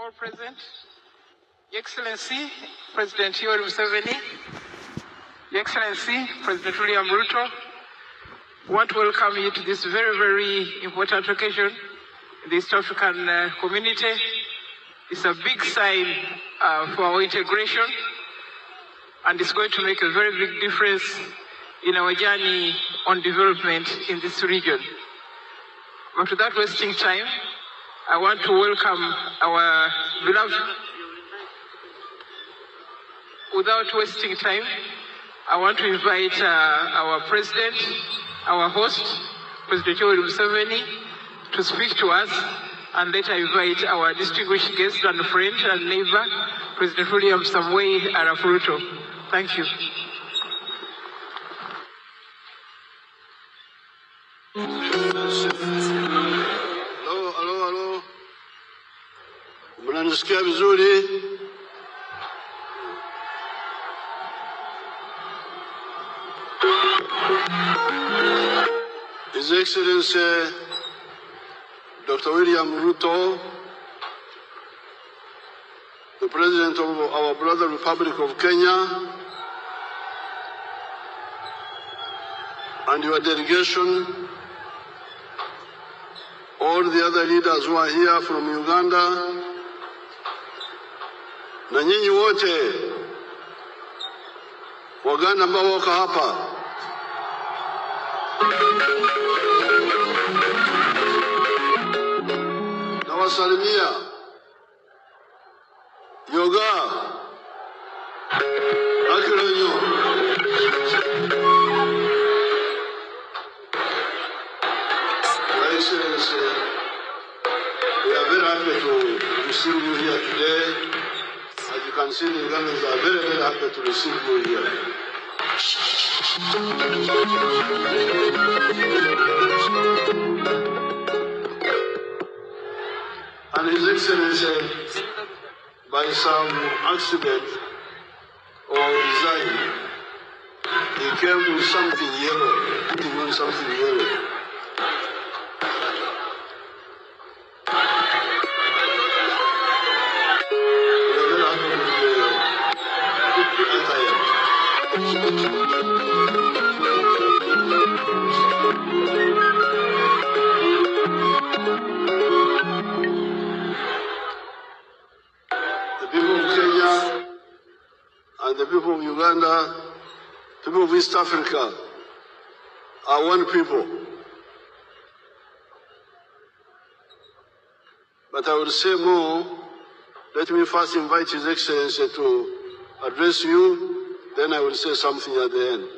all present, Your Excellency, President Yoweri Museveni, Your Excellency, President William Ruto, I want to welcome you to this very, very important occasion in the East African community. It's a big sign for our integration, and it's going to make a very big difference in our journey on development in this region. But without wasting time, I want to welcome our beloved. Without wasting time, I want to invite our president, our host, President Yoweri Museveni, to speak to us, and later invite our distinguished guest and friend and neighbor, President William Samoei Arap Ruto. Thank you. Hello. Mnanisikia vizuri? His Excellency Dr. William Ruto, the President of our brother Republic of Kenya, and your delegation, all the other leaders who are here from Uganda, na nyinyi wote Waganda ambao wako hapa, na wasalimia yoga akilenyo. Excellency, we are very happy to receive you here today. As you can see, the Ugandans are very, very happy to receive you here. And His Excellency, by some accident or design, he came with something yellow. The people of Kenya and the people of Uganda, people of East Africa, are one people. But I will say more. Let me first invite His Excellency to address you, then I will say something at the end,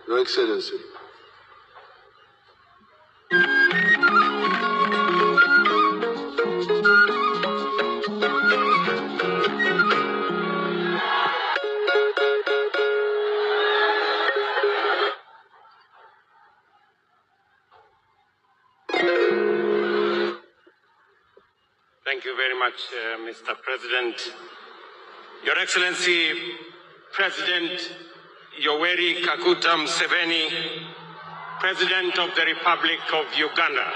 Your Excellency. Thank you very much, Mr. President. Your Excellency, President Yoweri Kaguta Museveni, President of the Republic of Uganda.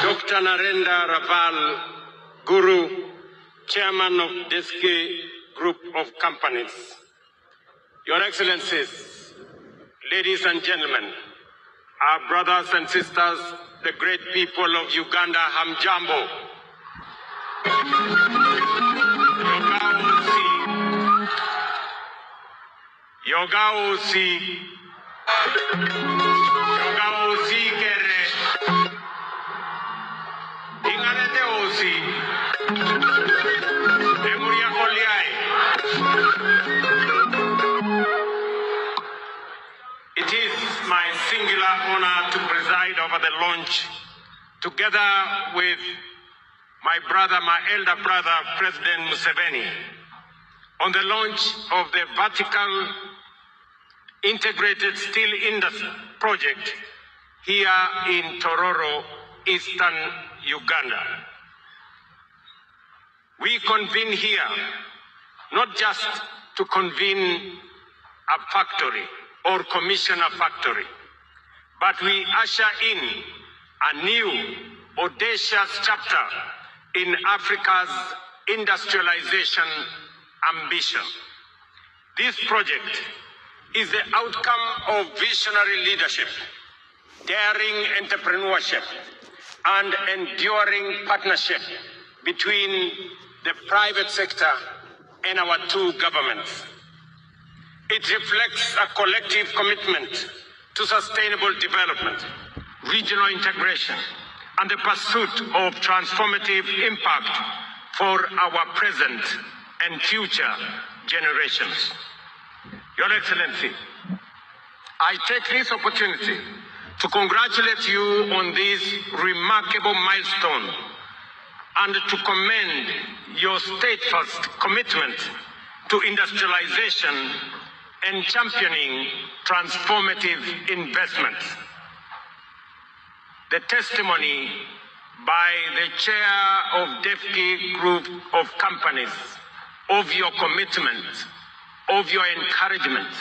Dr. Narendra Raval Guru, Chairman of Devki Group of Companies. Your Excellencies, ladies and gentlemen, our brothers and sisters, the great people of Uganda, Hamjambo. Yoga Osi kere Ingarete Osi Emuria Koliai. It is my singular honor to preside over the launch, together with my elder brother, President Museveni, on the launch of the vertical integrated steel industry project here in Tororo, eastern Uganda. We convene here not just to convene a factory or commission a factory, but we usher in a new, audacious chapter in Africa's industrialization ambition. This project is the outcome of visionary leadership, daring entrepreneurship, and enduring partnership between the private sector and our two governments. It reflects a collective commitment to sustainable development, regional integration, and the pursuit of transformative impact for our present and future generations. Your Excellency, I take this opportunity to congratulate you on this remarkable milestone and to commend your steadfast commitment to industrialization and championing transformative investments. The testimony by the chair of Devki Group of Companies of your commitment, of your encouragement,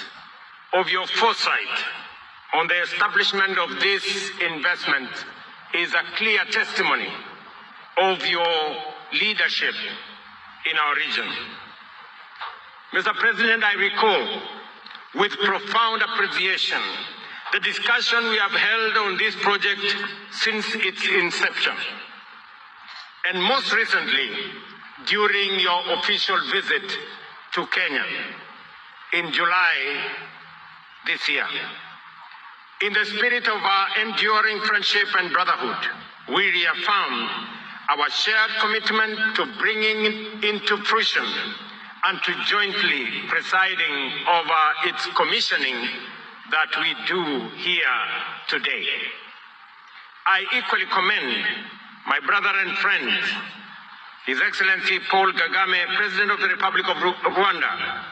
of your foresight on the establishment of this investment is a clear testimony of your leadership in our region. Mr. President, I recall with profound appreciation the discussion we have held on this project since its inception, and most recently during your official visit to Kenya in July this year. In the spirit of our enduring friendship and brotherhood, we reaffirm our shared commitment to bringing into fruition and to jointly presiding over its commissioning that we do here today. I equally commend my brother and friend, His Excellency Paul Kagame, President of the Republic of Rwanda,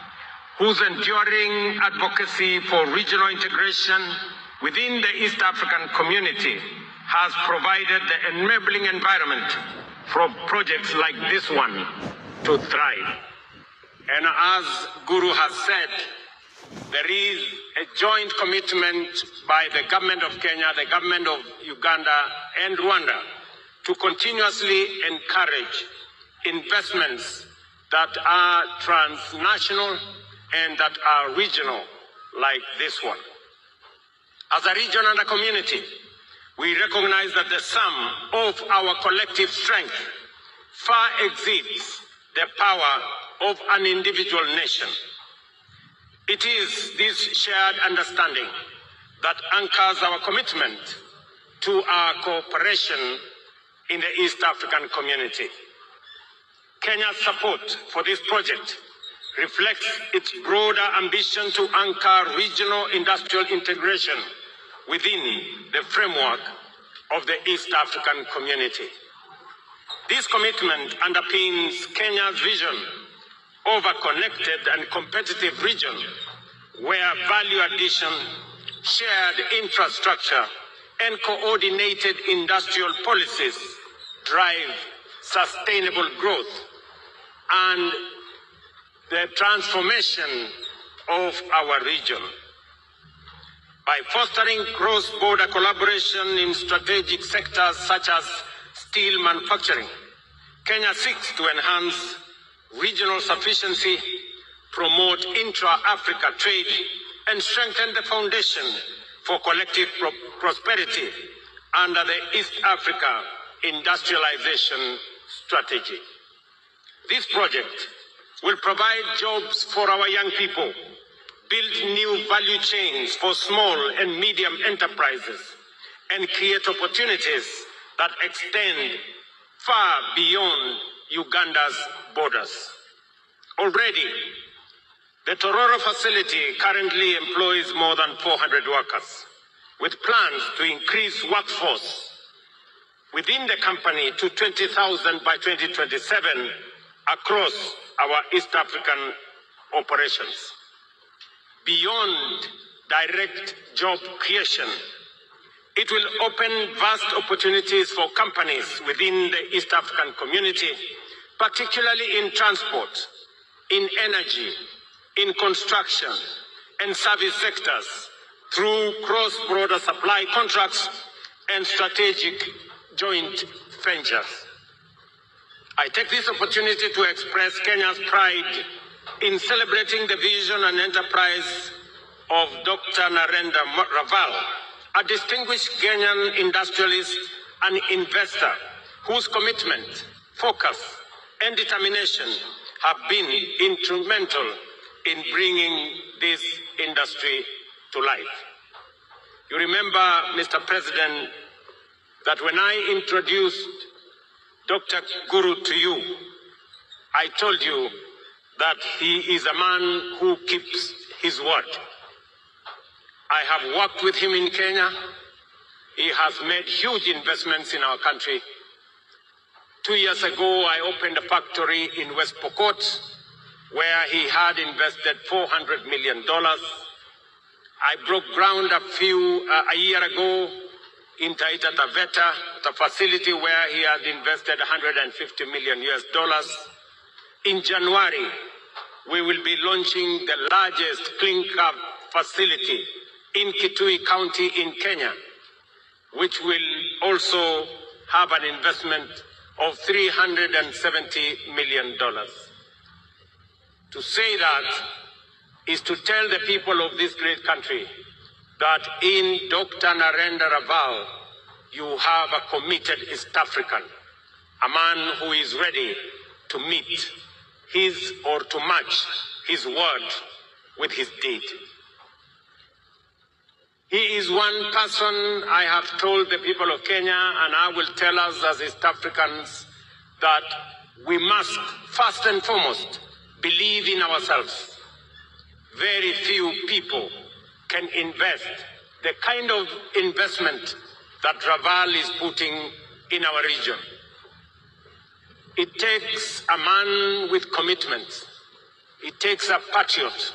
whose enduring advocacy for regional integration within the East African community has provided the enabling environment for projects like this one to thrive. And as Guru has said, there is a joint commitment by the government of Kenya, the government of Uganda, and Rwanda to continuously encourage investments that are transnational and that are regional, like this one. As a region and a community, we recognize that the sum of our collective strength far exceeds the power of an individual nation. It is this shared understanding that anchors our commitment to our cooperation in the East African community. Kenya's support for this project reflects its broader ambition to anchor regional industrial integration within the framework of the East African community. This commitment underpins Kenya's vision of a connected and competitive region where value addition, shared infrastructure, and coordinated industrial policies drive sustainable growth and the transformation of our region. By fostering cross-border collaboration in strategic sectors such as steel manufacturing, Kenya seeks to enhance regional sufficiency, promote intra-Africa trade, and strengthen the foundation for collective prosperity under the East Africa industrialization strategy. This project will provide jobs for our young people, build new value chains for small and medium enterprises, and create opportunities that extend far beyond Uganda's borders. Already, the Tororo facility currently employs more than 400 workers, with plans to increase workforce within the company to 20,000 by 2027 across our East African operations. Beyond direct job creation, it will open vast opportunities for companies within the East African community, particularly in transport, in energy, in construction, and service sectors through cross-border supply contracts and strategic joint ventures. I take this opportunity to express Kenya's pride in celebrating the vision and enterprise of Dr. Narendra Raval, a distinguished Kenyan industrialist and investor whose commitment, focus, and determination have been instrumental in bringing this industry to life. You remember, Mr. President, that when I introduced Dr. Guru to you, I told you that he is a man who keeps his word. I have worked with him in Kenya. He has made huge investments in our country. 2 years ago, I opened a factory in West Pokot where he had invested $400 million. I broke ground a year ago in Taita Taveta, the facility where he had invested $150 million US. In January, we will be launching the largest clinker facility in Kitui County in Kenya, which will also have an investment of $370 million. To say that is to tell the people of this great country that in Dr. Narendra Raval, you have a committed East African, a man who is ready to meet his or to match his word with his deed. He is one person I have told the people of Kenya, and I will tell us as East Africans, that we must first and foremost believe in ourselves. Very few people can invest the kind of investment that Raval is putting in our region. It takes a man with commitment. It takes a patriot.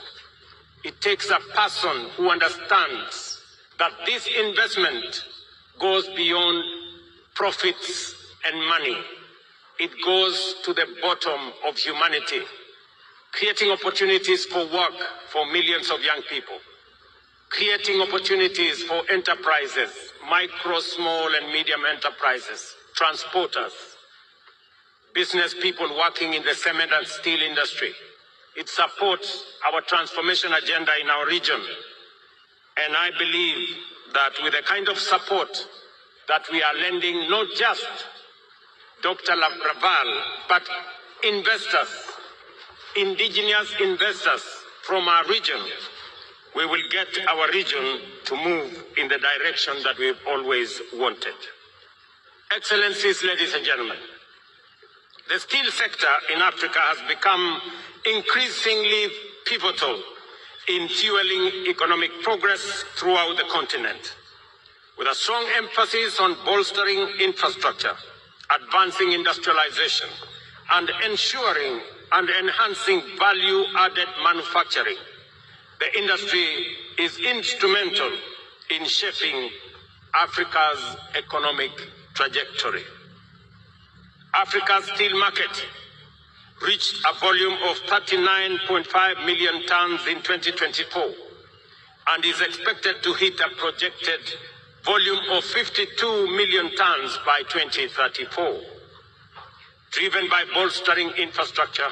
It takes a person who understands that this investment goes beyond profits and money. It goes to the bottom of humanity, creating opportunities for work for millions of young people, creating opportunities for enterprises, micro, small, and medium enterprises, transporters, business people working in the cement and steel industry. It supports our transformation agenda in our region. And I believe that with the kind of support that we are lending, not just Dr. Raval, but investors, indigenous investors from our region, we will get our region to move in the direction that we've always wanted. Excellencies, ladies and gentlemen, the steel sector in Africa has become increasingly pivotal in fueling economic progress throughout the continent, with a strong emphasis on bolstering infrastructure, advancing industrialization, and ensuring and enhancing value-added manufacturing. The industry is instrumental in shaping Africa's economic trajectory. Africa's steel market reached a volume of 39.5 million tons in 2024 and is expected to hit a projected volume of 52 million tons by 2034, driven by bolstering infrastructure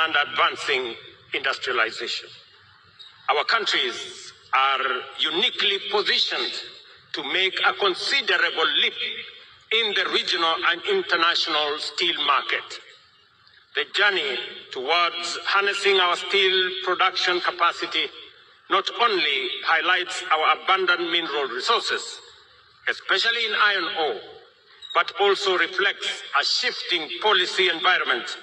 and advancing industrialization. Our countries are uniquely positioned to make a considerable leap in the regional and international steel market. The journey towards harnessing our steel production capacity not only highlights our abundant mineral resources, especially in iron ore, but also reflects a shifting policy environment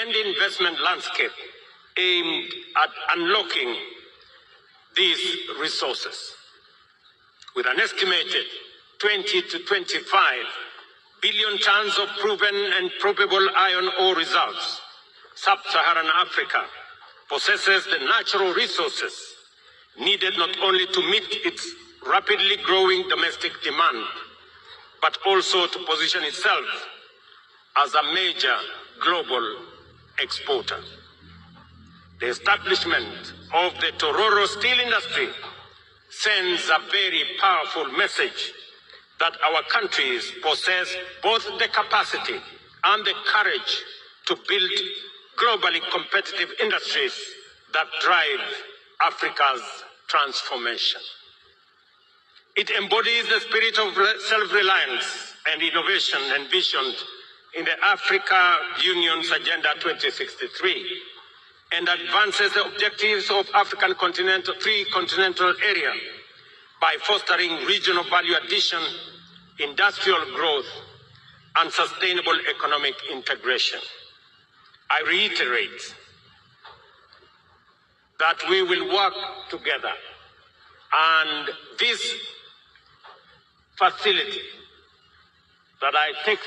and investment landscape aimed at unlocking these resources. With an estimated 20 to 25 billion tons of proven and probable iron ore reserves, Sub-Saharan Africa possesses the natural resources needed not only to meet its rapidly growing domestic demand, but also to position itself as a major global exporter. The establishment of the Tororo steel industry sends a very powerful message that our countries possess both the capacity and the courage to build globally competitive industries that drive Africa's transformation. It embodies the spirit of self-reliance and innovation envisioned in the Africa Union's Agenda 2063 and advances the objectives of African free continental area by fostering regional value addition, industrial growth, and sustainable economic integration. I reiterate that we will work together, and this facility that I take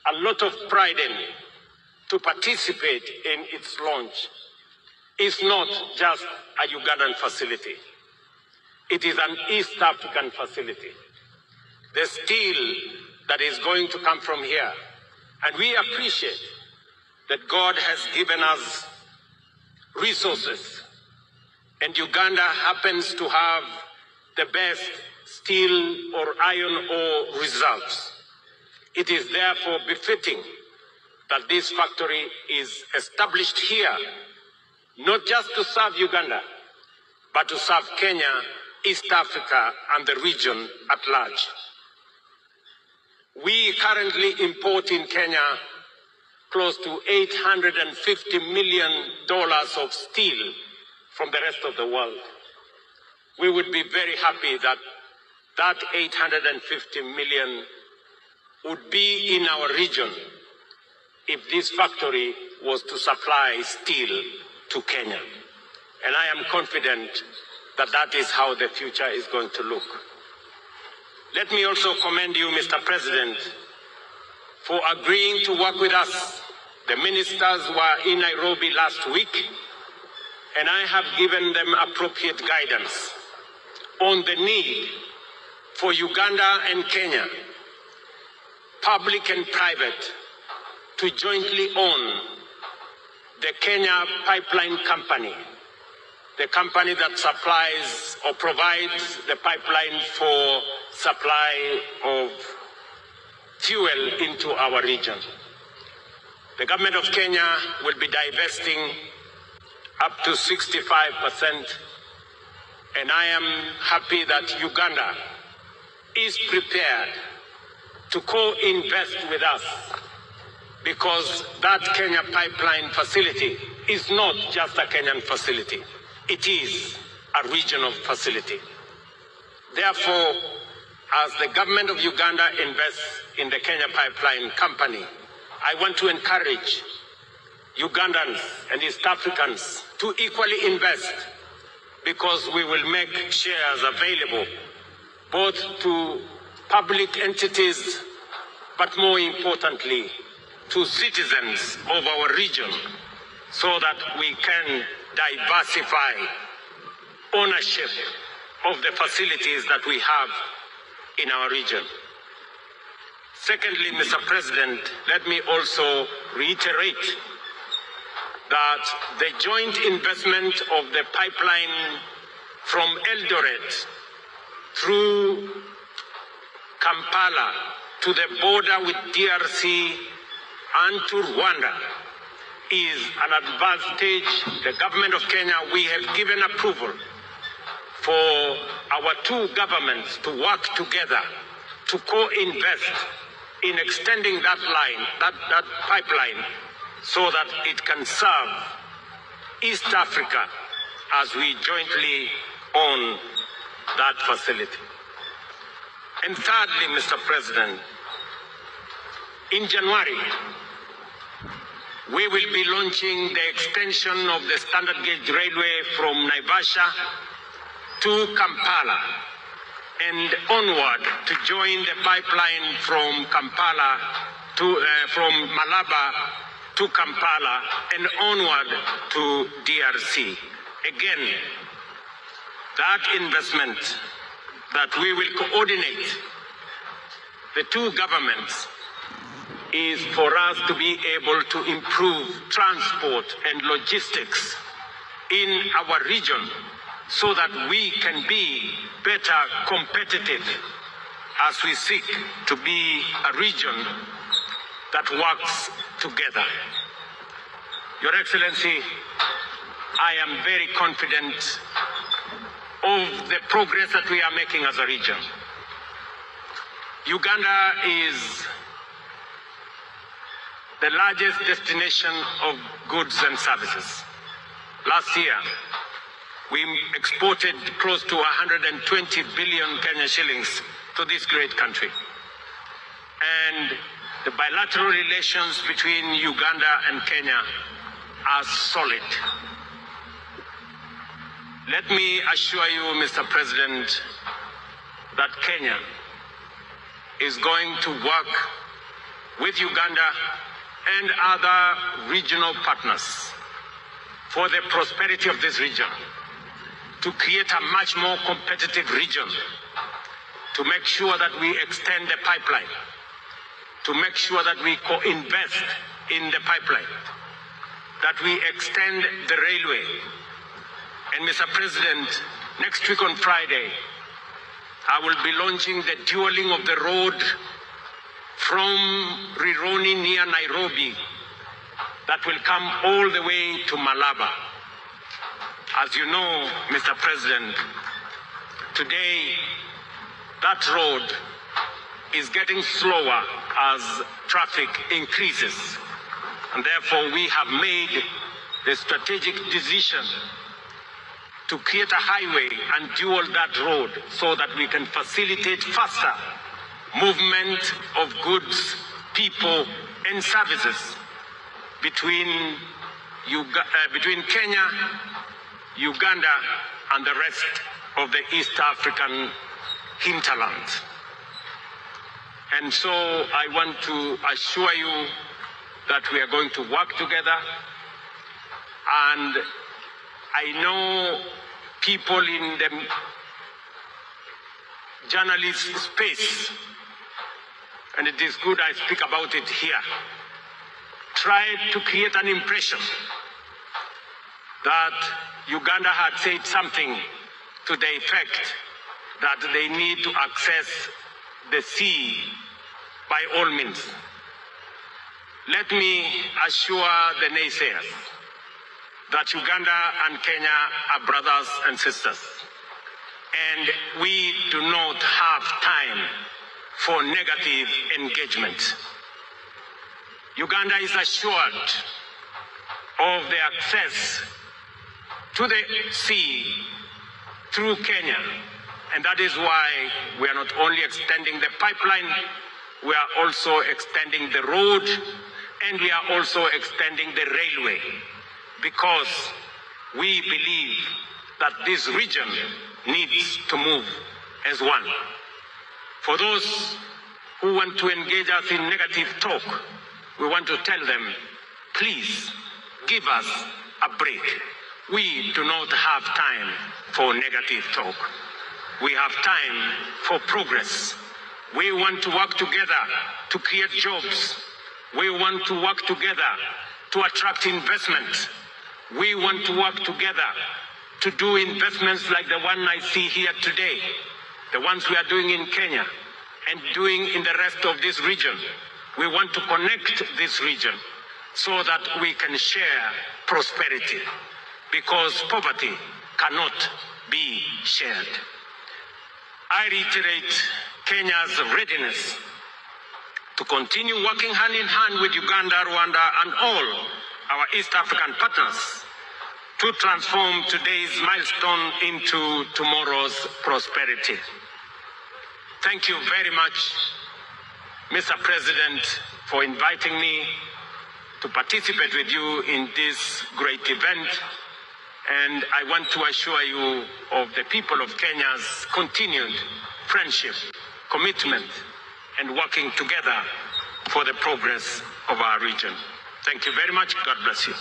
a lot of pride in to participate in its launch is not just a Ugandan facility. It is an East African facility. The steel that is going to come from here, and we appreciate that God has given us resources, and Uganda happens to have the best steel or iron ore reserves. It is therefore befitting that this factory is established here, not just to serve Uganda, but to serve Kenya, East Africa, and the region at large. We currently import in Kenya close to $850 million of steel from the rest of the world. We would be very happy that that $850 million would be in our region if this factory was to supply steel to Kenya. And I am confident that that is how the future is going to look. Let me also commend you, Mr. President, for agreeing to work with us. The ministers were in Nairobi last week, and I have given them appropriate guidance on the need for Uganda and Kenya, public and private, to jointly own the Kenya Pipeline Company, the company that supplies or provides the pipeline for supply of fuel into our region. The government of Kenya will be divesting up to 65%, and I am happy that Uganda is prepared to co-invest with us, because that Kenya pipeline facility is not just a Kenyan facility. It is a regional facility. Therefore, as the government of Uganda invests in the Kenya Pipeline Company, I want to encourage Ugandans and East Africans to equally invest, because we will make shares available both to public entities, but more importantly, to citizens of our region, so that we can diversify ownership of the facilities that we have in our region. Secondly, Mr. President, let me also reiterate that the joint investment of the pipeline from Eldoret through Kampala to the border with DRC and to Rwanda is an advanced stage. The government of Kenya, we have given approval for our two governments to work together to co-invest in extending that line, that pipeline, so that it can serve East Africa as we jointly own that facility. And thirdly, Mr. President, in January, we will be launching the extension of the standard gauge railway from Naivasha to Kampala and onward to join the pipeline from Kampala to from Malaba to Kampala and onward to DRC. Again, that investment that we will coordinate the two governments is for us to be able to improve transport and logistics in our region, so that we can be better competitive as we seek to be a region that works together. Your Excellency, I am very confident of the progress that we are making as a region. Uganda is the largest destination of goods and services. Last year, we exported close to 120 billion Kenya shillings to this great country. And the bilateral relations between Uganda and Kenya are solid. Let me assure you, Mr. President, that Kenya is going to work with Uganda and other regional partners for the prosperity of this region, to create a much more competitive region, to make sure that we extend the pipeline, to make sure that we co-invest in the pipeline, that we extend the railway. And Mr. President, next week on Friday, I will be launching the dualling of the road from Rironi near Nairobi that will come all the way to Malaba. As you know, Mr. President, today that road is getting slower as traffic increases. And therefore we have made the strategic decision to create a highway and dual that road so that we can facilitate faster movement of goods, people, and services between Kenya, Uganda, and the rest of the East African hinterland. And so I want to assure you that we are going to work together. And I know people in the journalist space, and it is good I speak about it here, tried to create an impression that Uganda had said something to the effect that they need to access the sea by all means. Let me assure the naysayers that Uganda and Kenya are brothers and sisters, and we do not have time for negative engagement. Uganda is assured of the access to the sea through Kenya, and that is why we are not only extending the pipeline, we are also extending the road, and we are also extending the railway, because we believe that this region needs to move as one. For those who want to engage us in negative talk, we want to tell them, please give us a break. We do not have time for negative talk. We have time for progress. We want to work together to create jobs. We want to work together to attract investment. We want to work together to do investments like the one I see here today, the ones we are doing in Kenya and doing in the rest of this region. We want to connect this region so that we can share prosperity, because poverty cannot be shared. I reiterate Kenya's readiness to continue working hand in hand with Uganda, Rwanda, and all our East African partners to transform today's milestone into tomorrow's prosperity. Thank you very much, Mr. President, for inviting me to participate with you in this great event. And I want to assure you of the people of Kenya's continued friendship, commitment, and working together for the progress of our region. Thank you very much. God bless you.